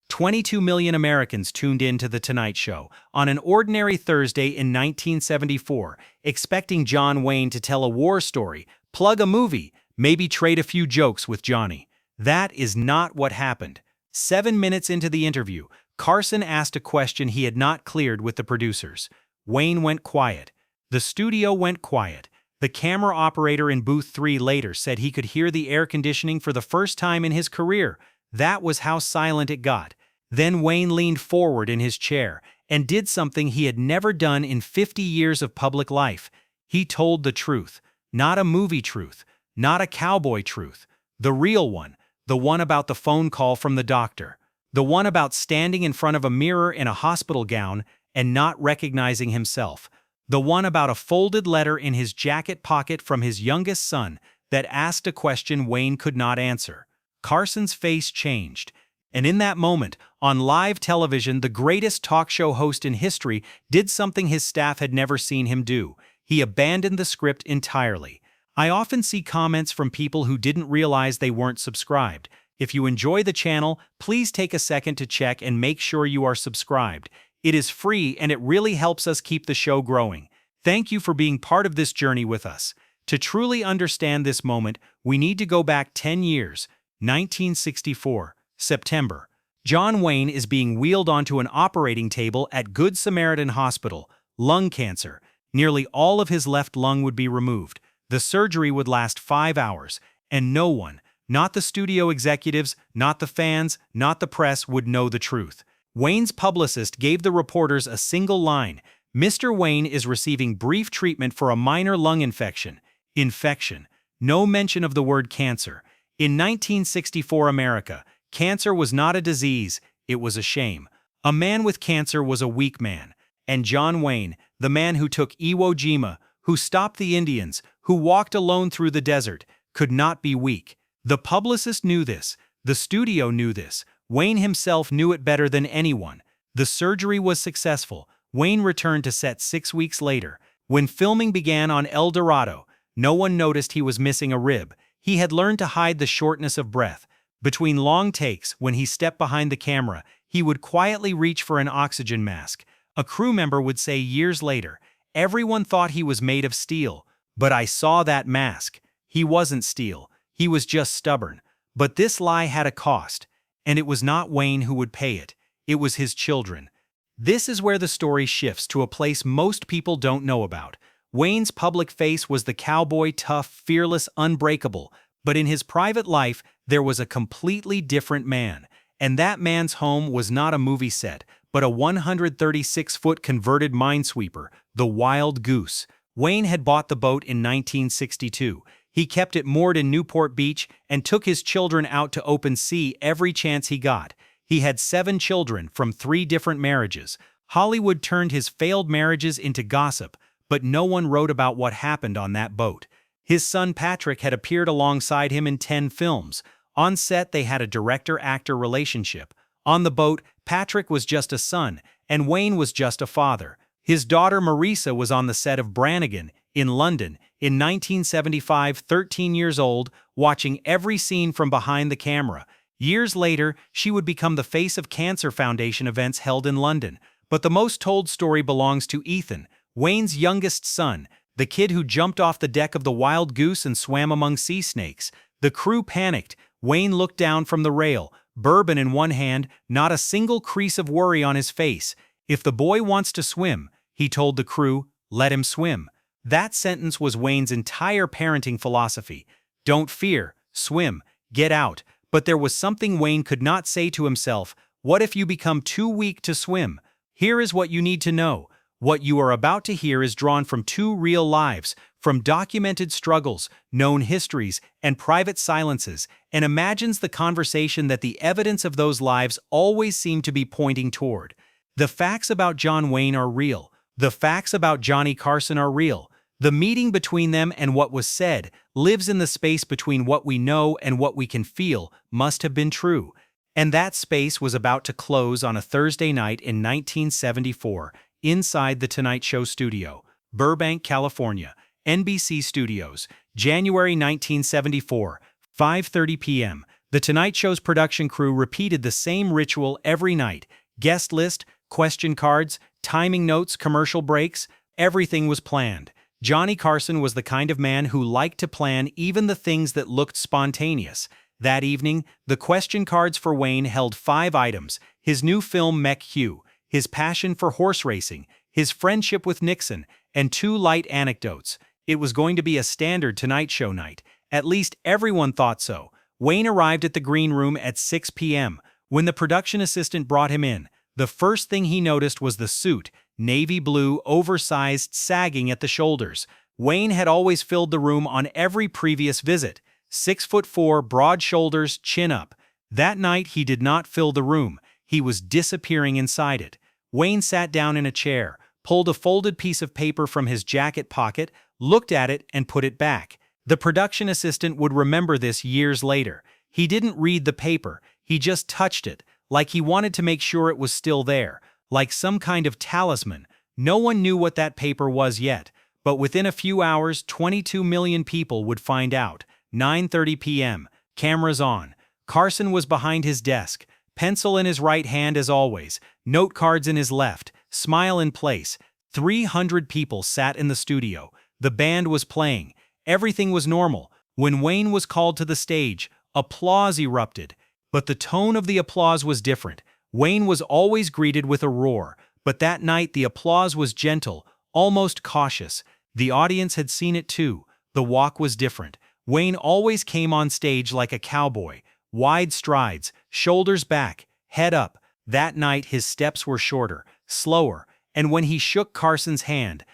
22 million Americans tuned in to The Tonight Show on an ordinary Thursday in 1974, expecting John Wayne to tell a war story, plug a movie, maybe trade a few jokes with Johnny. That is not what happened. 7 minutes into the interview, Carson asked a question he had not cleared with the producers. Wayne went quiet. The studio went quiet. The camera operator in booth 3 later said he could hear the air conditioning for the first time in his career. That was how silent it got. Then Wayne leaned forward in his chair and did something he had never done in 50 years of public life. He told the truth. Not a movie truth, not a cowboy truth. The real one, the one about the phone call from the doctor. The one about standing in front of a mirror in a hospital gown and not recognizing himself. The one about a folded letter in his jacket pocket from his youngest son that asked a question Wayne could not answer. Carson's face changed. And in that moment, on live television, the greatest talk show host in history did something his staff had never seen him do. He abandoned the script entirely. I often see comments from people who didn't realize they weren't subscribed. If you enjoy the channel, please take a second to check and make sure you are subscribed. It is free and it really helps us keep the show growing. Thank you for being part of this journey with us. To truly understand this moment, we need to go back 10 years, 1964. September. John Wayne is being wheeled onto an operating table at Good Samaritan Hospital. Lung cancer. Nearly all of his left lung would be removed. The surgery would last 5 hours, and no one, not the studio executives, not the fans, not the press, would know the truth. Wayne's publicist gave the reporters a single line: "Mr. Wayne is receiving brief treatment for a minor lung infection." Infection. No mention of the word cancer. In 1964 America, cancer was not a disease, it was a shame. A man with cancer was a weak man. And John Wayne, the man who took Iwo Jima, who stopped the Indians, who walked alone through the desert, could not be weak. The publicist knew this. The studio knew this. Wayne himself knew it better than anyone. The surgery was successful. Wayne returned to set 6 weeks later. When filming began on El Dorado, no one noticed he was missing a rib. He had learned to hide the shortness of breath. Between long takes, when he stepped behind the camera, he would quietly reach for an oxygen mask. A crew member would say years later, "Everyone thought he was made of steel, but I saw that mask. He wasn't steel, he was just stubborn." But this lie had a cost, and it was not Wayne who would pay it. It was his children. This is where the story shifts to a place most people don't know about. Wayne's public face was the cowboy, tough, fearless, unbreakable. But in his private life, there was a completely different man. And that man's home was not a movie set, but a 136-foot converted minesweeper, the Wild Goose. Wayne had bought the boat in 1962. He kept it moored in Newport Beach and took his children out to open sea every chance he got. He had 7 children from 3 different marriages. Hollywood turned his failed marriages into gossip, but no one wrote about what happened on that boat. His son Patrick had appeared alongside him in 10 films. On set, they had a director-actor relationship. On the boat, Patrick was just a son, and Wayne was just a father. His daughter Marisa was on the set of Brannigan in London in 1975, 13 years old, watching every scene from behind the camera. Years later, she would become the face of Cancer Foundation events held in London. But the most told story belongs to Ethan, Wayne's youngest son, the kid who jumped off the deck of the Wild Goose and swam among sea snakes. The crew panicked. Wayne looked down from the rail, bourbon in one hand, not a single crease of worry on his face. "If the boy wants to swim," he told the crew, "let him swim." That sentence was Wayne's entire parenting philosophy. Don't fear, swim, get out. But there was something Wayne could not say to himself. What if you become too weak to swim? Here is what you need to know. What you are about to hear is drawn from 2 real lives, from documented struggles, known histories, and private silences, and imagines the conversation that the evidence of those lives always seem to be pointing toward. The facts about John Wayne are real. The facts about Johnny Carson are real. The meeting between them and what was said lives in the space between what we know and what we can feel must have been true. And that space was about to close on a Thursday night in 1974. Inside the Tonight Show studio, Burbank, California, NBC Studios, January 1974, 5:30 p.m. The Tonight Show's production crew repeated the same ritual every night. Guest list, question cards, timing notes, commercial breaks, everything was planned. Johnny Carson was the kind of man who liked to plan even the things that looked spontaneous. That evening, the question cards for Wayne held 5 items: his new film Mech Hugh, his passion for horse racing, his friendship with Nixon, and 2 light anecdotes. It was going to be a standard Tonight Show night. At least everyone thought so. Wayne arrived at the green room at 6 p.m. When the production assistant brought him in, the first thing he noticed was the suit, navy blue, oversized, sagging at the shoulders. Wayne had always filled the room on every previous visit. 6'4", broad shoulders, chin up. That night he did not fill the room. He was disappearing inside it. Wayne sat down in a chair, pulled a folded piece of paper from his jacket pocket, looked at it, and put it back. The production assistant would remember this years later. He didn't read the paper, he just touched it, like he wanted to make sure it was still there, like some kind of talisman. No one knew what that paper was yet, but within a few hours, 22 million people would find out. 9:30 p.m., cameras on. Carson was behind his desk, pencil in his right hand as always, note cards in his left, smile in place. 300 people sat in the studio. The band was playing. Everything was normal. When Wayne was called to the stage, applause erupted. But the tone of the applause was different. Wayne was always greeted with a roar, but that night the applause was gentle, almost cautious. The audience had seen it too. The walk was different. Wayne always came on stage like a cowboy, wide strides, shoulders back, head up. That night his steps were shorter, slower, and when he shook Carson's hand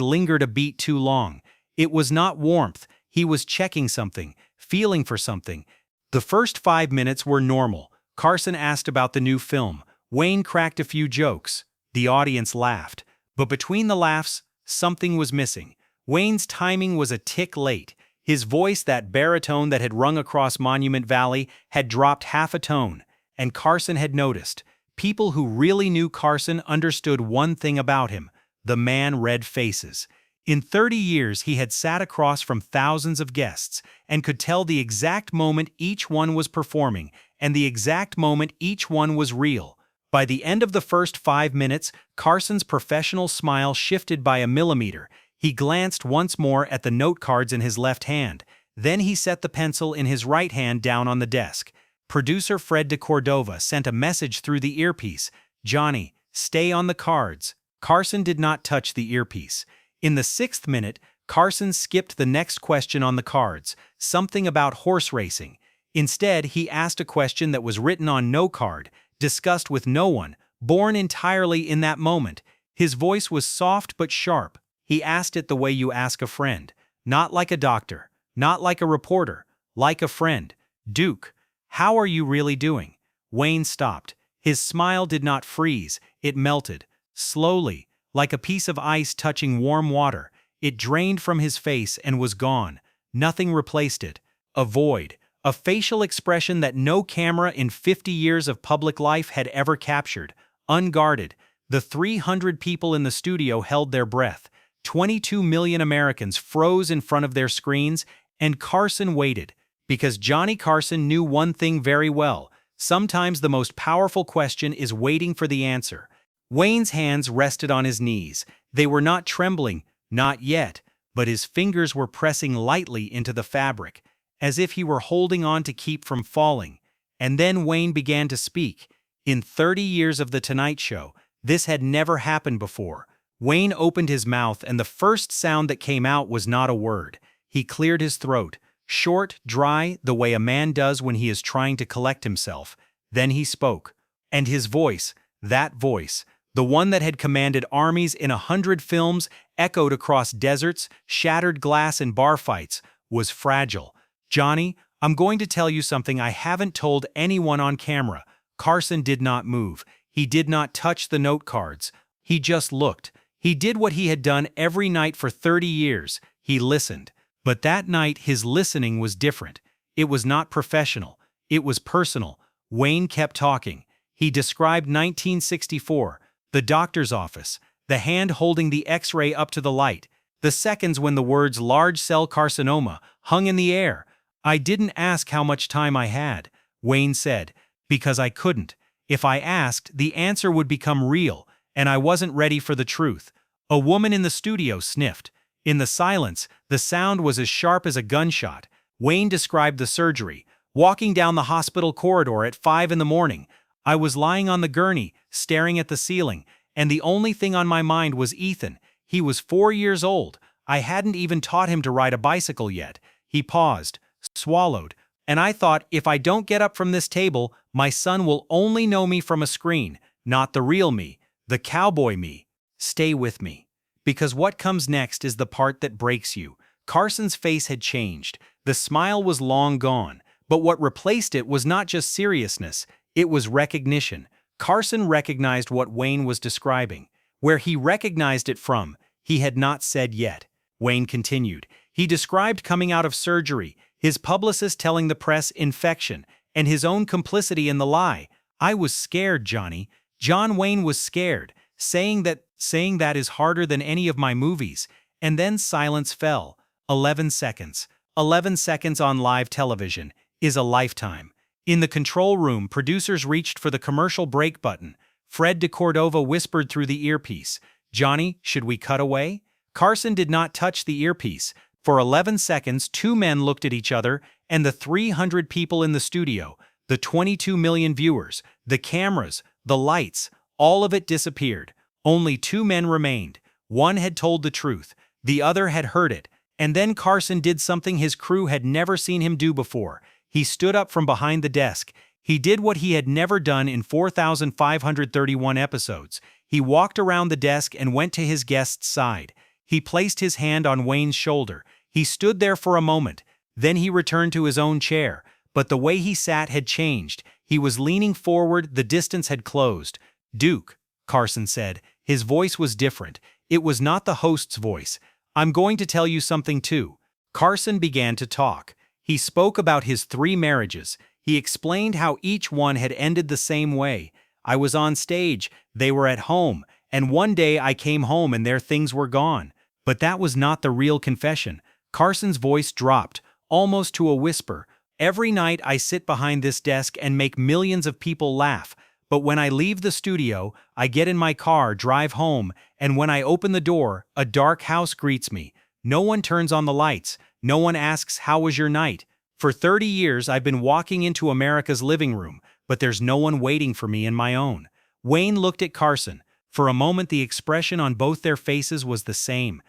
lingered a beat too long. It was not warmth, he was checking something, feeling for something. The first 5 minutes were normal. Carson asked about the new film. Wayne cracked a few jokes. The audience laughed. But between the laughs, something was missing. Wayne's timing was a tick late. His voice, that baritone that had rung across Monument Valley, had dropped half a tone. And Carson had noticed. People who really knew Carson understood one thing about him. The man read faces. In 30 years, he had sat across from thousands of guests and could tell the exact moment each one was performing and the exact moment each one was real. By the end of the first 5 minutes, Carson's professional smile shifted by a millimeter. He glanced once more at the note cards in his left hand. Then he set the pencil in his right hand down on the desk. Producer Fred de Cordova sent a message through the earpiece. "Johnny, stay on the cards." Carson did not touch the earpiece. In the 6th minute, Carson skipped the next question on the cards, something about horse racing. Instead, he asked a question that was written on no card, discussed with no one, born entirely in that moment. His voice was soft but sharp. He asked it the way you ask a friend. Not like a doctor, not like a reporter, like a friend. "Duke, how are you really doing?" Wayne stopped. His smile did not freeze, it melted. Slowly, like a piece of ice touching warm water, it drained from his face and was gone. Nothing replaced it. A void, a facial expression that no camera in 50 years of public life had ever captured. Unguarded, the 300 people in the studio held their breath. 22 million Americans froze in front of their screens, and Carson waited. Because Johnny Carson knew one thing very well. Sometimes the most powerful question is waiting for the answer. Wayne's hands rested on his knees. They were not trembling, not yet, but his fingers were pressing lightly into the fabric, as if he were holding on to keep from falling. And then Wayne began to speak. In 30 years of The Tonight Show, this had never happened before. Wayne opened his mouth, and the first sound that came out was not a word. He cleared his throat, short, dry, the way a man does when he is trying to collect himself. Then he spoke. And his voice, that voice, the one that had commanded armies in 100 films, echoed across deserts, shattered glass in bar fights, was fragile. "Johnny, I'm going to tell you something I haven't told anyone on camera." Carson did not move. He did not touch the note cards. He just looked. He did what he had done every night for 30 years. He listened. But that night his listening was different. It was not professional. It was personal. Wayne kept talking. He described 1964. The doctor's office, the hand holding the X-ray up to the light, the seconds when the words large cell carcinoma hung in the air. I didn't ask how much time I had, Wayne said, because I couldn't. If I asked, the answer would become real, and I wasn't ready for the truth. A woman in the studio sniffed. In the silence, the sound was as sharp as a gunshot. Wayne described the surgery. Walking down the hospital corridor at 5 in the morning, I was lying on the gurney, staring at the ceiling, and the only thing on my mind was Ethan. He was 4 years old. I hadn't even taught him to ride a bicycle yet. He paused, swallowed, and I thought, if I don't get up from this table, my son will only know me from a screen, not the real me, the cowboy me. Stay with me. Because what comes next is the part that breaks you. Carson's face had changed. The smile was long gone. But what replaced it was not just seriousness, it was recognition. Carson recognized what Wayne was describing. Where he recognized it from, he had not said yet. Wayne continued. He described coming out of surgery, his publicist telling the press infection, and his own complicity in the lie. I was scared, Johnny. John Wayne was scared, saying that is harder than any of my movies. And then silence fell. 11 seconds. 11 seconds on live television is a lifetime. In the control room, producers reached for the commercial break button. Fred de Cordova whispered through the earpiece, "Johnny, should we cut away?" Carson did not touch the earpiece. For 11 seconds, two men looked at each other, and the 300 people in the studio, the 22 million viewers, the cameras, the lights, all of it disappeared. Only two men remained. One had told the truth. The other had heard it. And then Carson did something his crew had never seen him do before. He stood up from behind the desk. He did what he had never done in 4,531 episodes. He walked around the desk and went to his guest's side. He placed his hand on Wayne's shoulder. He stood there for a moment. Then he returned to his own chair. But the way he sat had changed. He was leaning forward, the distance had closed. "Duke," Carson said. His voice was different. It was not the host's voice. "I'm going to tell you something too." Carson began to talk. He spoke about his 3 marriages. He explained how each one had ended the same way. "I was on stage, they were at home, and one day I came home and their things were gone." But that was not the real confession. Carson's voice dropped, almost to a whisper. "Every night I sit behind this desk and make millions of people laugh. But when I leave the studio, I get in my car, drive home, and when I open the door, a dark house greets me. No one turns on the lights. No one asks, 'How was your night?' For 30 years, I've been walking into America's living room, but there's no one waiting for me in my own." Wayne looked at Carson. For a moment, the expression on both their faces was the same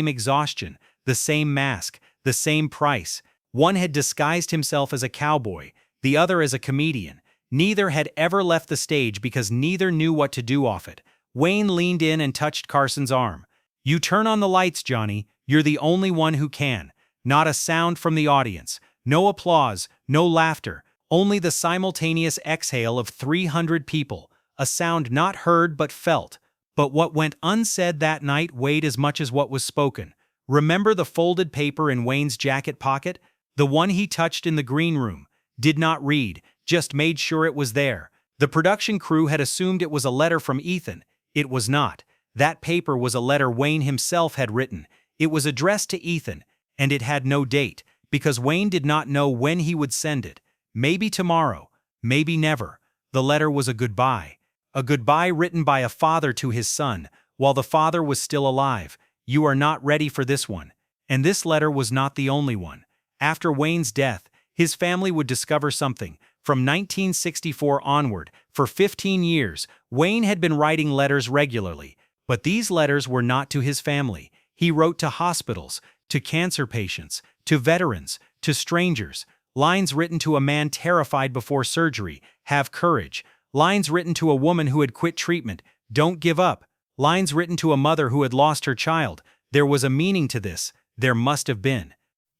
exhaustion, the same mask, the same price. One had disguised himself as a cowboy, the other as a comedian. Neither had ever left the stage because neither knew what to do off it. Wayne leaned in and touched Carson's arm. "You turn on the lights, Johnny. You're the only one who can." Not a sound from the audience. No applause, no laughter. Only the simultaneous exhale of 300 people. A sound not heard but felt. But what went unsaid that night weighed as much as what was spoken. Remember the folded paper in Wayne's jacket pocket? The one he touched in the green room. Did not read, just made sure it was there. The production crew had assumed it was a letter from Ethan. It was not. That paper was a letter Wayne himself had written. It was addressed to Ethan, and it had no date, because Wayne did not know when he would send it. Maybe tomorrow, maybe never. The letter was a goodbye. A goodbye written by a father to his son, while the father was still alive. "You are not ready for this one." And this letter was not the only one. After Wayne's death, his family would discover something. From 1964 onward, for 15 years, Wayne had been writing letters regularly. But these letters were not to his family. He wrote to hospitals, to cancer patients, to veterans, to strangers. Lines written to a man terrified before surgery, "Have courage." Lines written to a woman who had quit treatment, "Don't give up." Lines written to a mother who had lost her child. There was a meaning to this. There must have been.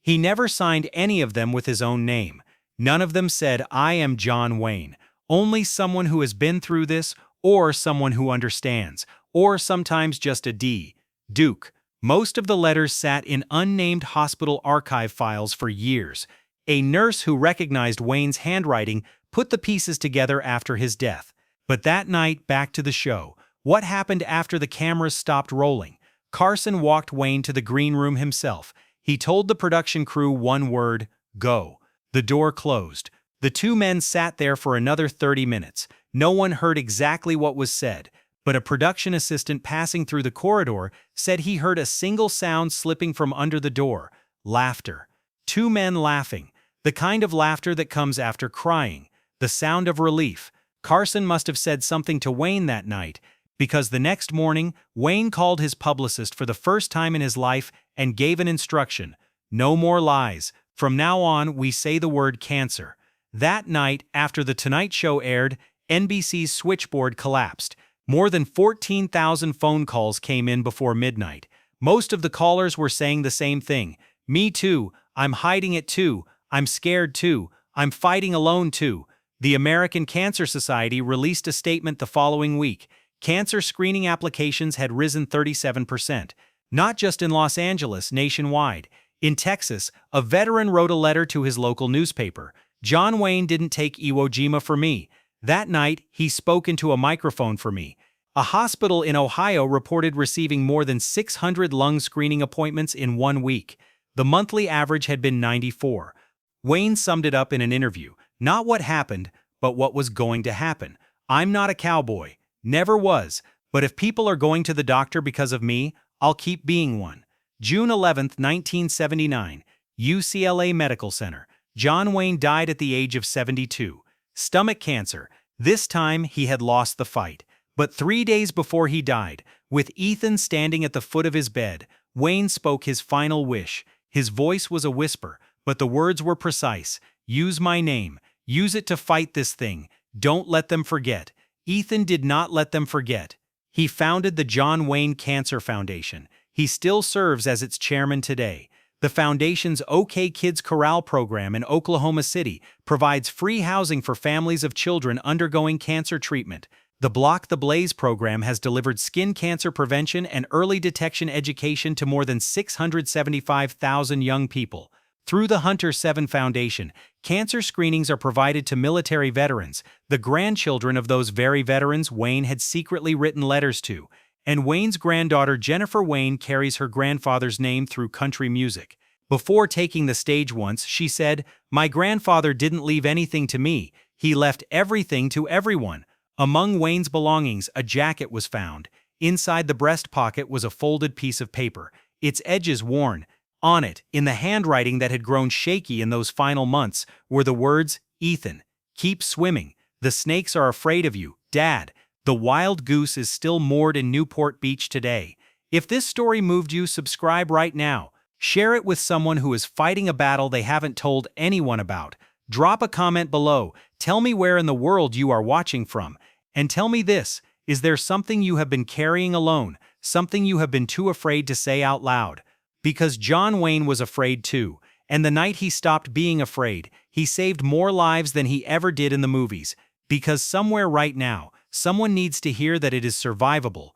He never signed any of them with his own name. None of them said, "I am John Wayne." Only someone who has been through this, or someone who understands, or sometimes just a D. Duke. Most of the letters sat in unnamed hospital archive files for years. A nurse who recognized Wayne's handwriting put the pieces together after his death. But that night, back to the show. What happened after the cameras stopped rolling? Carson walked Wayne to the green room himself. He told the production crew one word, Go. The door closed. The two men sat there for another 30 minutes. No one heard exactly what was said, but a production assistant passing through the corridor said he heard a single sound slipping from under the door. Laughter. Two men laughing. The kind of laughter that comes after crying. The sound of relief. Carson must have said something to Wayne that night, because the next morning, Wayne called his publicist for the first time in his life and gave an instruction. No more lies. From now on, we say the word cancer. That night, after The Tonight Show aired, NBC's switchboard collapsed. More than 14,000 phone calls came in before midnight. Most of the callers were saying the same thing. Me too. I'm hiding it too. I'm scared too. I'm fighting alone too. The American Cancer Society released a statement the following week. Cancer screening applications had risen 37%. Not just in Los Angeles, nationwide. In Texas, a veteran wrote a letter to his local newspaper. John Wayne didn't take Iwo Jima for me. That night, he spoke into a microphone for me. A hospital in Ohio reported receiving more than 600 lung screening appointments in 1 week. The monthly average had been 94. Wayne summed it up in an interview. Not what happened, but what was going to happen. I'm not a cowboy. Never was. But if people are going to the doctor because of me, I'll keep being one. June 11, 1979, UCLA Medical Center. John Wayne died at the age of 72. Stomach cancer. This time, he had lost the fight. But 3 days before he died, with Ethan standing at the foot of his bed, Wayne spoke his final wish. His voice was a whisper, but the words were precise. Use my name. Use it to fight this thing. Don't let them forget. Ethan did not let them forget. He founded the John Wayne Cancer Foundation. He still serves as its chairman today. The foundation's OK Kids Korral program in Oklahoma City provides free housing for families of children undergoing cancer treatment. The Block the Blaze program has delivered skin cancer prevention and early detection education to more than 675,000 young people. Through the HunterSeven Foundation, cancer screenings are provided to military veterans, the grandchildren of those very veterans Wayne had secretly written letters to. And Wayne's granddaughter Jennifer Wayne carries her grandfather's name through country music. Before taking the stage once, she said, "My grandfather didn't leave anything to me. He left everything to everyone." Among Wayne's belongings, a jacket was found. Inside the breast pocket was a folded piece of paper, its edges worn. On it, in the handwriting that had grown shaky in those final months, were the words, "Ethan, keep swimming. The snakes are afraid of you, Dad." The wild goose is still moored in Newport Beach today. If this story moved you, subscribe right now. Share it with someone who is fighting a battle they haven't told anyone about. Drop a comment below. Tell me where in the world you are watching from. And tell me this, is there something you have been carrying alone, something you have been too afraid to say out loud? Because John Wayne was afraid too. And the night he stopped being afraid, he saved more lives than he ever did in the movies. Because somewhere right now, someone needs to hear that it is survivable,